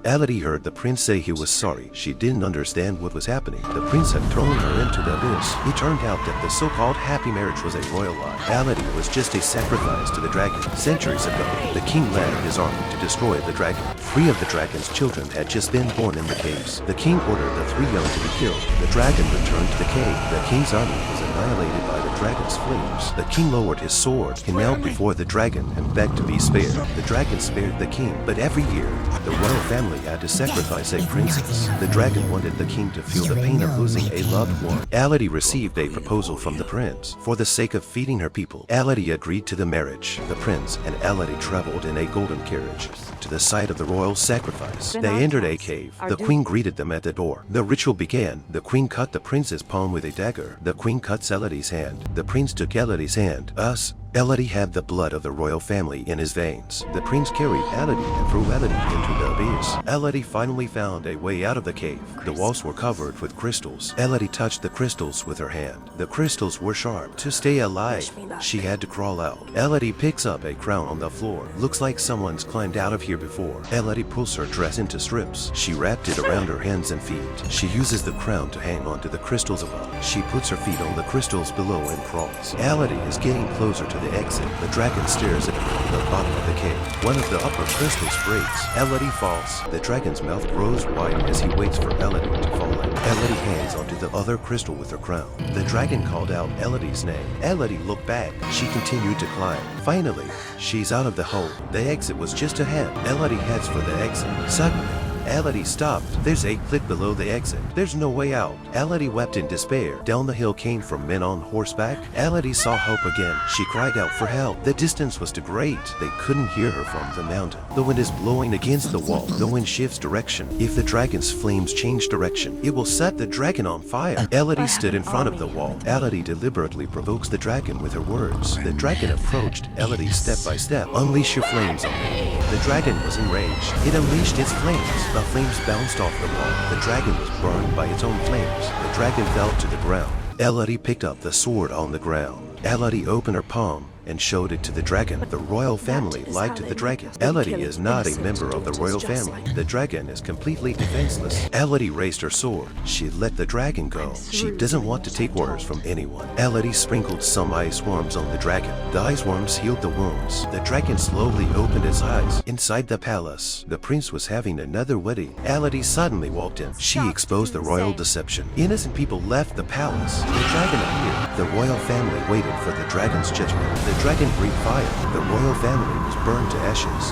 Elodie heard the prince say he was sorry. She didn't understand what was happening. The prince had thrown her into the abyss. It turned out that the so-called happy marriage was a royal lie. Elodie was just a sacrifice to the dragon. Centuries ago, the king led his army to destroy the dragon. 3 of the dragon's children had just been born in the caves. The king ordered the 3 young to be killed. The dragon returned to the cave. The king's army was annihilated by the dragon's flames. The king lowered his sword. He knelt before the dragon and begged to be spared. The dragon spared the king, but every year, the royal family had to sacrifice a princess. The dragon wanted the king to feel the pain of losing a loved one. Elodie received a proposal from the prince. For the sake of feeding her people, Elodie agreed to the marriage. The prince and Elodie traveled in a golden carriage to the site of the royal sacrifice. They entered a cave. The queen greeted them at the door. The ritual began. The queen cut the prince's palm with a dagger. The queen cut Elodie's hand. The prince took Elodie's hand. Elodie had the blood of the royal family in his veins. The prince carried Elodie and threw Elodie into the abyss. Elodie finally found a way out of the cave. The walls were covered with crystals. Elodie touched the crystals with her hand. The crystals were sharp. To stay alive, she had to crawl out. Elodie picks up a crown on the floor. Looks like someone's climbed out of here before. Elodie pulls her dress into strips. She wrapped it around her hands and feet. She uses the crown to hang onto the crystals above. She puts her feet on the crystals below and crawls. Elodie is getting closer to the exit. The dragon stares at her from the bottom of the cave. One of the upper crystals breaks. Elodie falls. The dragon's mouth grows wide as he waits for Elodie to fall in. Elodie hangs onto the other crystal with her crown. The dragon called out Elodie's name. Elodie looked back. She continued to climb. Finally, she's out of the hole. The exit was just ahead. Elodie heads for the exit. Suddenly, Elodie stopped. There's a cliff below the exit. There's no way out. Elodie wept in despair. Down the hill came from men on horseback. Elodie saw hope again. She cried out for help. The distance was too great. They couldn't hear her from the mountain. The wind is blowing against the wall. The wind shifts direction. If the dragon's flames change direction, it will set the dragon on fire. Elodie stood in front of the wall. Elodie deliberately provokes the dragon with her words. The dragon approached Elodie step by step. Unleash your flames on me. The dragon was enraged. It unleashed its flames. The flames bounced off the wall. The dragon was burned by its own flames. The dragon fell to the ground. Elodie picked up the sword on the ground. Elodie opened her palm and showed it to the dragon. The royal family lied to the dragon. Elodie is not a member of the royal family. The dragon is completely defenseless. Elodie raised her sword. She let the dragon go. She doesn't want to take orders from anyone. Elodie sprinkled some ice worms on the dragon. The ice worms healed the wounds. The dragon slowly opened its eyes. Inside the palace, the prince was having another wedding. Elodie suddenly walked in. She exposed the royal deception. Innocent people left the palace. The dragon appeared. The royal family waited for the dragon's judgment. The dragon breathed fire. The royal family was burned to ashes.